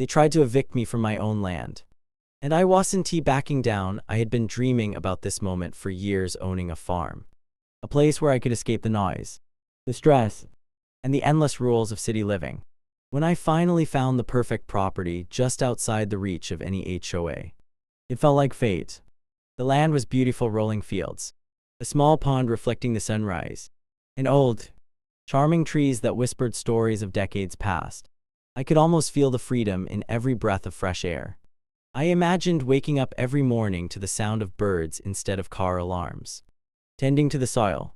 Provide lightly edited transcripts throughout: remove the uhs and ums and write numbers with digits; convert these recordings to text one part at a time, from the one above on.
They tried to evict me from my own land. And I wasn't backing down. I had been dreaming about this moment for years, owning a farm. A place where I could escape the noise, the stress, and the endless rules of city living. When I finally found the perfect property just outside the reach of any HOA, it felt like fate. The land was beautiful rolling fields, a small pond reflecting the sunrise, and old, charming trees that whispered stories of decades past. I could almost feel the freedom in every breath of fresh air. I imagined waking up every morning to the sound of birds instead of car alarms, tending to the soil,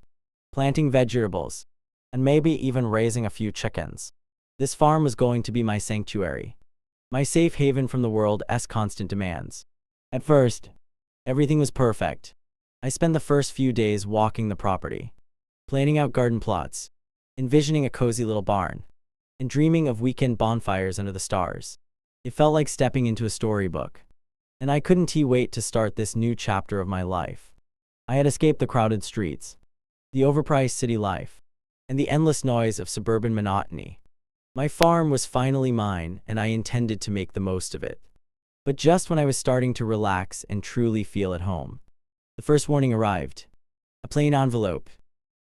planting vegetables, and maybe even raising a few chickens. This farm was going to be my sanctuary, my safe haven from the world's constant demands. At first, everything was perfect. I spent the first few days walking the property, planning out garden plots, envisioning a cozy little barn, and dreaming of weekend bonfires under the stars. It felt like stepping into a storybook, and I couldn't wait to start this new chapter of my life. I had escaped the crowded streets, the overpriced city life, and the endless noise of suburban monotony. My farm was finally mine, and I intended to make the most of it. But just when I was starting to relax and truly feel at home, the first warning arrived. A plain envelope,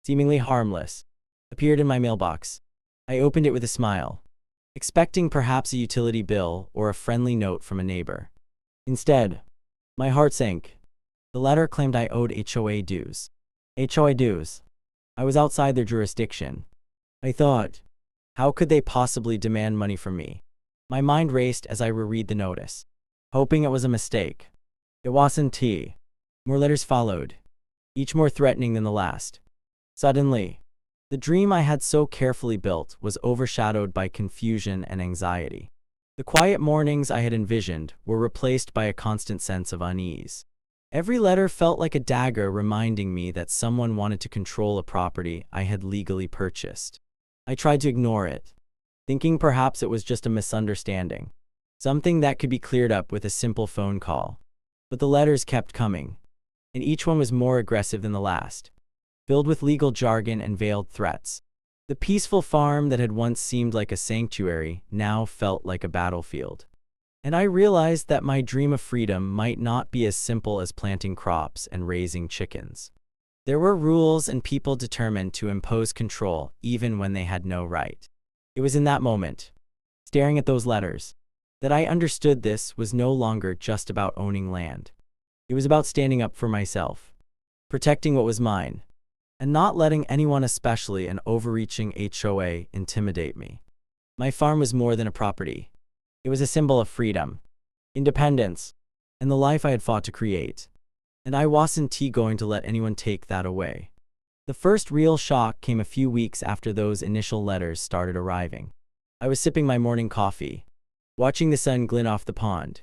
seemingly harmless, appeared in my mailbox. I opened it with a smile, expecting perhaps a utility bill or a friendly note from a neighbor. Instead, my heart sank. The letter claimed I owed HOA dues. HOA dues. I was outside their jurisdiction. I thought, how could they possibly demand money from me? My mind raced as I reread the notice, hoping it was a mistake. It wasn't. More letters followed, each more threatening than the last. Suddenly, the dream I had so carefully built was overshadowed by confusion and anxiety. The quiet mornings I had envisioned were replaced by a constant sense of unease. Every letter felt like a dagger reminding me that someone wanted to control a property I had legally purchased. I tried to ignore it, thinking perhaps it was just a misunderstanding, something that could be cleared up with a simple phone call. But the letters kept coming, and each one was more aggressive than the last, filled with legal jargon and veiled threats. The peaceful farm that had once seemed like a sanctuary now felt like a battlefield. And I realized that my dream of freedom might not be as simple as planting crops and raising chickens. There were rules and people determined to impose control even when they had no right. It was in that moment, staring at those letters, that I understood this was no longer just about owning land. It was about standing up for myself, protecting what was mine, and not letting anyone, especially an overreaching HOA, intimidate me. My farm was more than a property. It was a symbol of freedom, independence, and the life I had fought to create. And I wasn't going to let anyone take that away. The first real shock came a few weeks after those initial letters started arriving. I was sipping my morning coffee, watching the sun glint off the pond,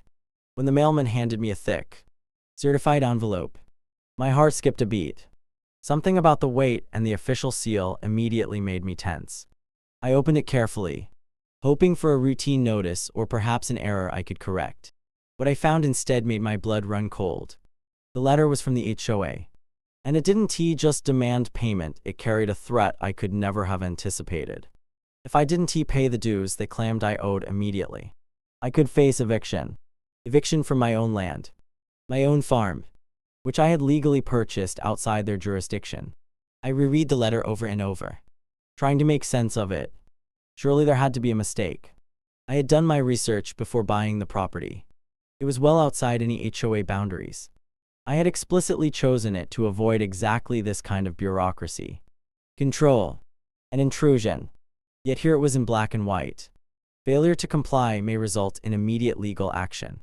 when the mailman handed me a thick, certified envelope. My heart skipped a beat. Something about the weight and the official seal immediately made me tense. I opened it carefully, hoping for a routine notice or perhaps an error I could correct. What I found instead made my blood run cold. The letter was from the HOA, and it didn't just demand payment, it carried a threat I could never have anticipated. If I didn't pay the dues they claimed I owed immediately, I could face eviction. Eviction from my own land, my own farm, which I had legally purchased outside their jurisdiction. I reread the letter over and over, trying to make sense of it. Surely there had to be a mistake. I had done my research before buying the property. It was well outside any HOA boundaries. I had explicitly chosen it to avoid exactly this kind of bureaucracy, control, and intrusion. Yet here it was in black and white. Failure to comply may result in immediate legal action,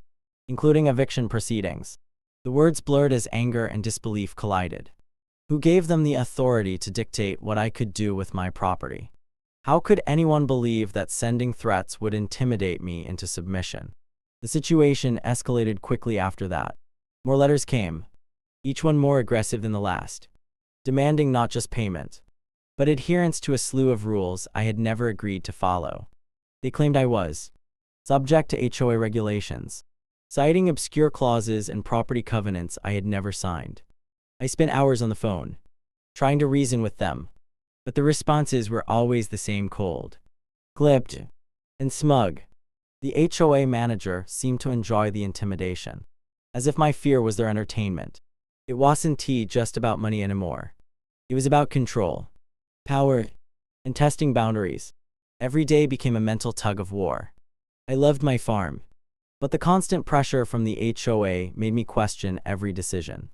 including eviction proceedings. The words blurred as anger and disbelief collided. Who gave them the authority to dictate what I could do with my property? How could anyone believe that sending threats would intimidate me into submission? The situation escalated quickly after that. More letters came, each one more aggressive than the last, demanding not just payment, but adherence to a slew of rules I had never agreed to follow. They claimed I was subject to HOA regulations, citing obscure clauses and property covenants I had never signed. I spent hours on the phone, trying to reason with them, but the responses were always the same: cold, clipped, and smug. The HOA manager seemed to enjoy the intimidation, as if my fear was their entertainment. It wasn't just about money anymore. It was about control, power, and testing boundaries. Every day became a mental tug of war. I loved my farm, but the constant pressure from the HOA made me question every decision.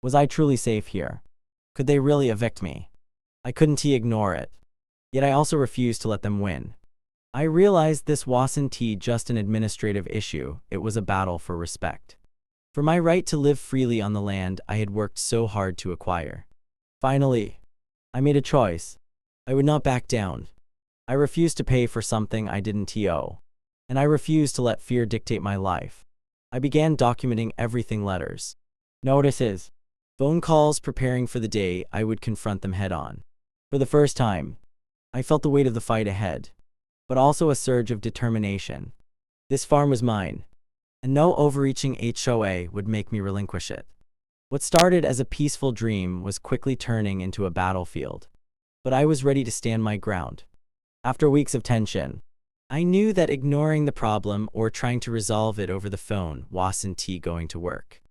Was I truly safe here? Could they really evict me? I couldn't ignore it. Yet I also refused to let them win. I realized this wasn't just an administrative issue, it was a battle for respect. For my right to live freely on the land I had worked so hard to acquire. Finally, I made a choice. I would not back down. I refused to pay for something I didn't owe. And I refused to let fear dictate my life. I began documenting everything: letters, notices, phone calls, preparing for the day I would confront them head on. For the first time, I felt the weight of the fight ahead, but also a surge of determination. This farm was mine, and no overreaching HOA would make me relinquish it. What started as a peaceful dream was quickly turning into a battlefield, but I was ready to stand my ground. After weeks of tension, I knew that ignoring the problem or trying to resolve it over the phone wasn't going to work.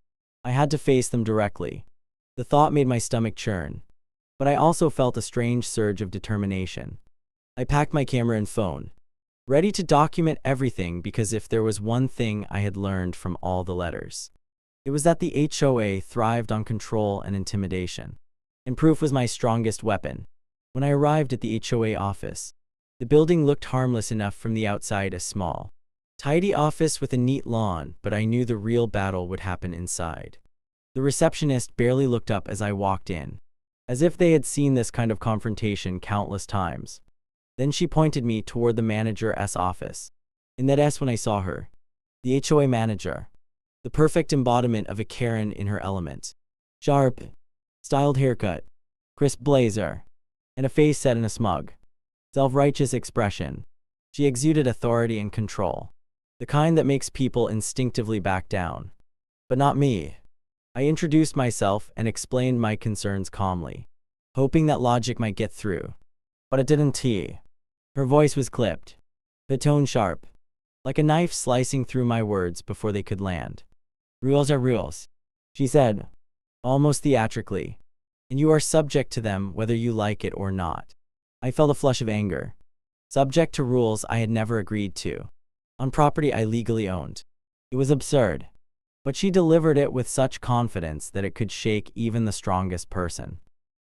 I had to face them directly. The thought made my stomach churn, but I also felt a strange surge of determination. I packed my camera and phone, ready to document everything, because if there was one thing I had learned from all the letters, it was that the HOA thrived on control and intimidation. And proof was my strongest weapon. When I arrived at the HOA office, the building looked harmless enough from the outside, a small, tidy office with a neat lawn, but I knew the real battle would happen inside. The receptionist barely looked up as I walked in, as if they had seen this kind of confrontation countless times. Then she pointed me toward the manager's office. In that when I saw her, the HOA manager, the perfect embodiment of a Karen in her element. Sharp, styled haircut, crisp blazer, and a face set in a smug, self-righteous expression. She exuded authority and control, the kind that makes people instinctively back down. But not me. I introduced myself and explained my concerns calmly, hoping that logic might get through. But it didn't. Her voice was clipped, the tone sharp, like a knife slicing through my words before they could land. Rules are rules, she said, almost theatrically, and you are subject to them whether you like it or not. I felt a flush of anger. Subject to rules I had never agreed to, on property I legally owned. It was absurd, but she delivered it with such confidence that it could shake even the strongest person.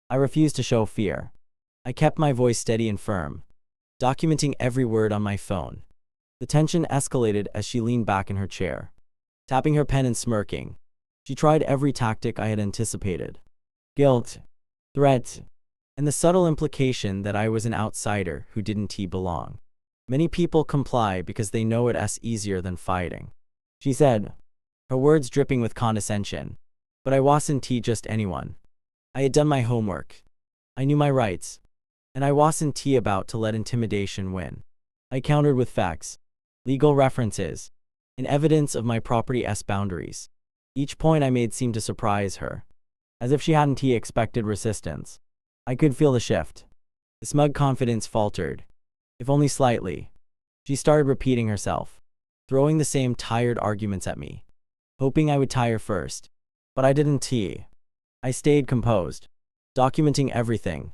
I refused to show fear. I kept my voice steady and firm, documenting every word on my phone. The tension escalated as she leaned back in her chair, tapping her pen and smirking. She tried every tactic I had anticipated: guilt, threats, and the subtle implication that I was an outsider who didn't belong. Many people comply because they know it's easier than fighting, she said, her words dripping with condescension. But I wasn't just anyone. I had done my homework. I knew my rights, and I wasn't about to let intimidation win. I countered with facts, legal references, and evidence of my property's boundaries. Each point I made seemed to surprise her, as if she hadn't expected resistance. I could feel the shift. The smug confidence faltered, if only slightly. She started repeating herself, throwing the same tired arguments at me, hoping I would tire first. But I didn't. I stayed composed, documenting everything,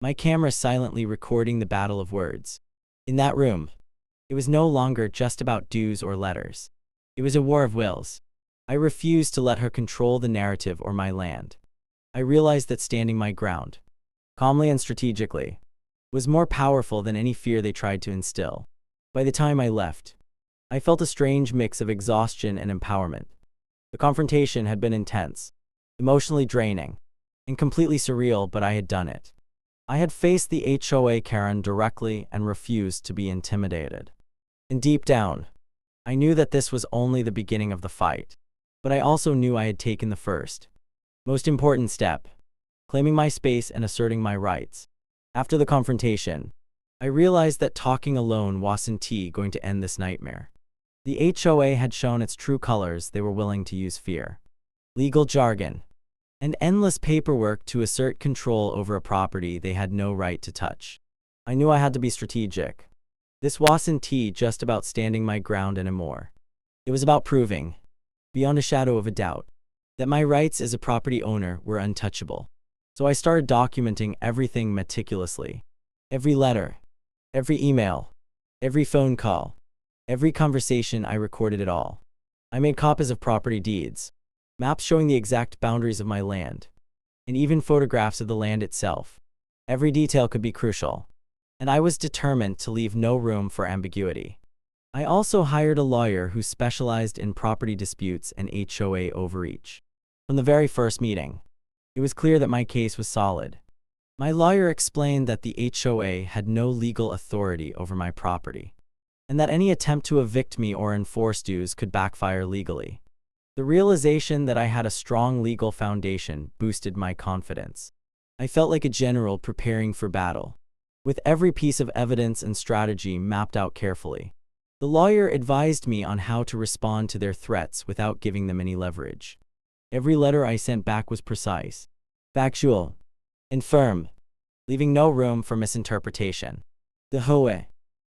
my camera silently recording the battle of words. In that room, it was no longer just about dues or letters. It was a war of wills. I refused to let her control the narrative or my land. I realized that standing my ground, calmly and strategically, was more powerful than any fear they tried to instill. By the time I left, I felt a strange mix of exhaustion and empowerment. The confrontation had been intense, emotionally draining, and completely surreal, but I had done it. I had faced the HOA Karen directly and refused to be intimidated. And deep down, I knew that this was only the beginning of the fight. But I also knew I had taken the first, most important step, claiming my space and asserting my rights. After the confrontation, I realized that talking alone wasn't going to end this nightmare. The HOA had shown its true colors. They were willing to use fear, legal jargon, and endless paperwork to assert control over a property they had no right to touch. I knew I had to be strategic. This wasn't just about standing my ground anymore. It was about proving, beyond a shadow of a doubt, that my rights as a property owner were untouchable. So I started documenting everything meticulously. Every letter, every email, every phone call, every conversation. I recorded it all. I made copies of property deeds, maps showing the exact boundaries of my land, and even photographs of the land itself. Every detail could be crucial, and I was determined to leave no room for ambiguity. I also hired a lawyer who specialized in property disputes and HOA overreach. From the very first meeting, it was clear that my case was solid. My lawyer explained that the HOA had no legal authority over my property, and that any attempt to evict me or enforce dues could backfire legally. The realization that I had a strong legal foundation boosted my confidence. I felt like a general preparing for battle, with every piece of evidence and strategy mapped out carefully. The lawyer advised me on how to respond to their threats without giving them any leverage. Every letter I sent back was precise, factual, and firm, leaving no room for misinterpretation. The HOA,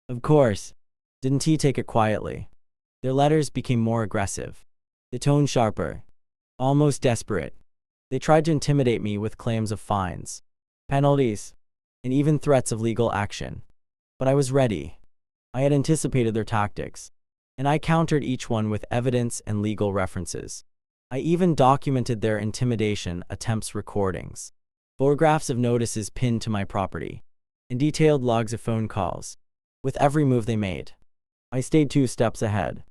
of course, didn't take it quietly. Their letters became more aggressive, the tone sharper, almost desperate. They tried to intimidate me with claims of fines, penalties, and even threats of legal action. But I was ready. I had anticipated their tactics, and I countered each one with evidence and legal references. I even documented their intimidation attempts recordings, photographs of notices pinned to my property, and detailed logs of phone calls. With every move they made, I stayed 2 steps ahead,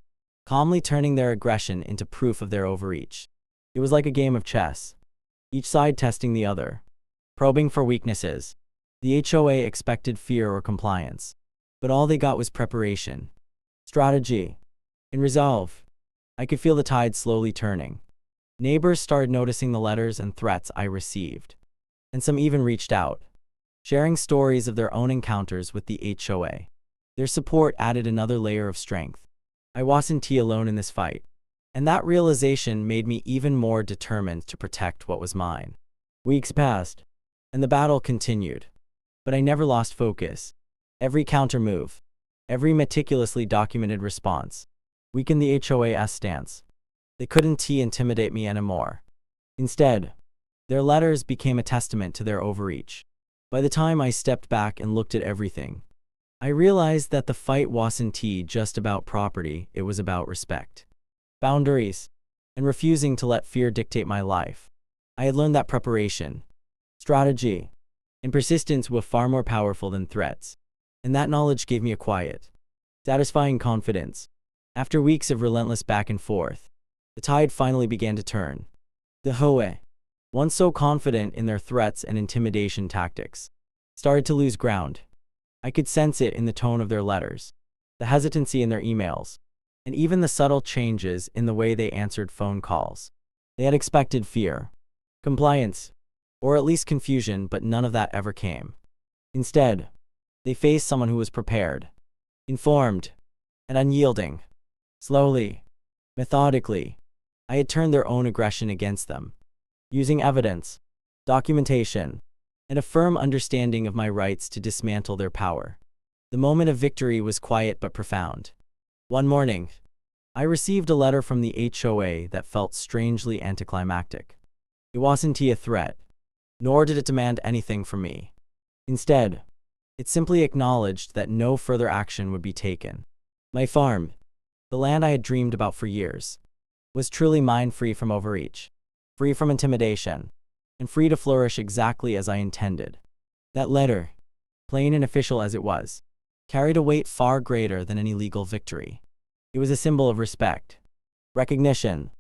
calmly turning their aggression into proof of their overreach. It was like a game of chess, each side testing the other, probing for weaknesses. The HOA expected fear or compliance, but all they got was preparation, strategy, and resolve. I could feel the tide slowly turning. Neighbors started noticing the letters and threats I received, and some even reached out, sharing stories of their own encounters with the HOA. Their support added another layer of strength. I wasn't alone in this fight, and that realization made me even more determined to protect what was mine. Weeks passed, and the battle continued, but I never lost focus. Every counter move, every meticulously documented response, weakened the HOA's stance. They couldn't intimidate me anymore. Instead, their letters became a testament to their overreach. By the time I stepped back and looked at everything, I realized that the fight wasn't just about property, it was about respect, boundaries, and refusing to let fear dictate my life. I had learned that preparation, strategy, and persistence were far more powerful than threats, and that knowledge gave me a quiet, satisfying confidence. After weeks of relentless back and forth, the tide finally began to turn. The HOA, once so confident in their threats and intimidation tactics, started to lose ground. I could sense it in the tone of their letters, the hesitancy in their emails, and even the subtle changes in the way they answered phone calls. They had expected fear, compliance, or at least confusion, but none of that ever came. Instead, they faced someone who was prepared, informed, and unyielding. Slowly, methodically, I had turned their own aggression against them, using evidence, documentation, and a firm understanding of my rights to dismantle their power. The moment of victory was quiet but profound. One morning, I received a letter from the HOA that felt strangely anticlimactic. It wasn't a threat, nor did it demand anything from me. Instead, it simply acknowledged that no further action would be taken. My farm, the land I had dreamed about for years, was truly mine, free from overreach, free from intimidation, and free to flourish exactly as I intended. That letter, plain and official as it was, carried a weight far greater than any legal victory. It was a symbol of respect, recognition,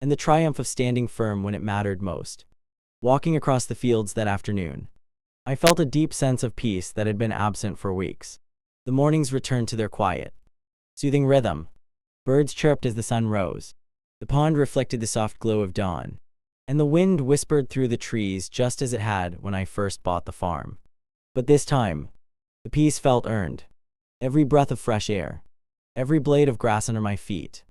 and the triumph of standing firm when it mattered most. Walking across the fields that afternoon, I felt a deep sense of peace that had been absent for weeks. The mornings returned to their quiet, soothing rhythm. Birds chirped as the sun rose. The pond reflected the soft glow of dawn, and the wind whispered through the trees just as it had when I first bought the farm. But this time, the peace felt earned. Every breath of fresh air, every blade of grass under my feet,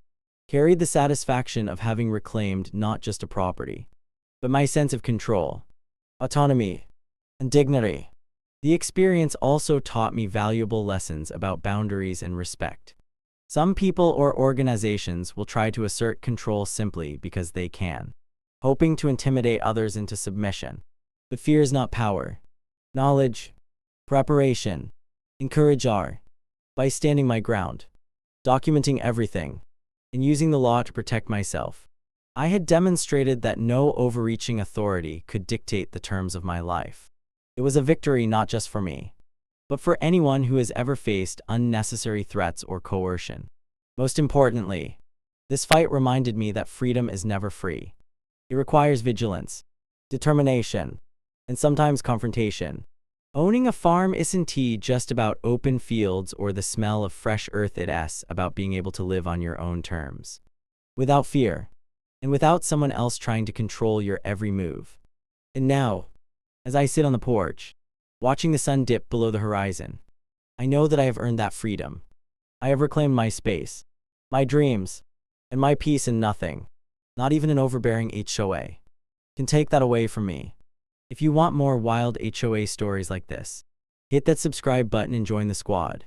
carried the satisfaction of having reclaimed not just a property, but my sense of control, autonomy, and dignity. The experience also taught me valuable lessons about boundaries and respect. Some people or organizations will try to assert control simply because they can, hoping to intimidate others into submission. But fear is not power. Knowledge, preparation, and courage are. By standing my ground, documenting everything, and using the law to protect myself, I had demonstrated that no overreaching authority could dictate the terms of my life. It was a victory not just for me, but for anyone who has ever faced unnecessary threats or coercion. Most importantly, this fight reminded me that freedom is never free. It requires vigilance, determination, and sometimes confrontation. Owning a farm isn't just about open fields or the smell of fresh earth. It's about being able to live on your own terms, without fear, and without someone else trying to control your every move. And now, as I sit on the porch, watching the sun dip below the horizon, I know that I have earned that freedom. I have reclaimed my space, my dreams, and my peace, and nothing, not even an overbearing HOA, can take that away from me. If you want more wild HOA stories like this, hit that subscribe button and join the squad.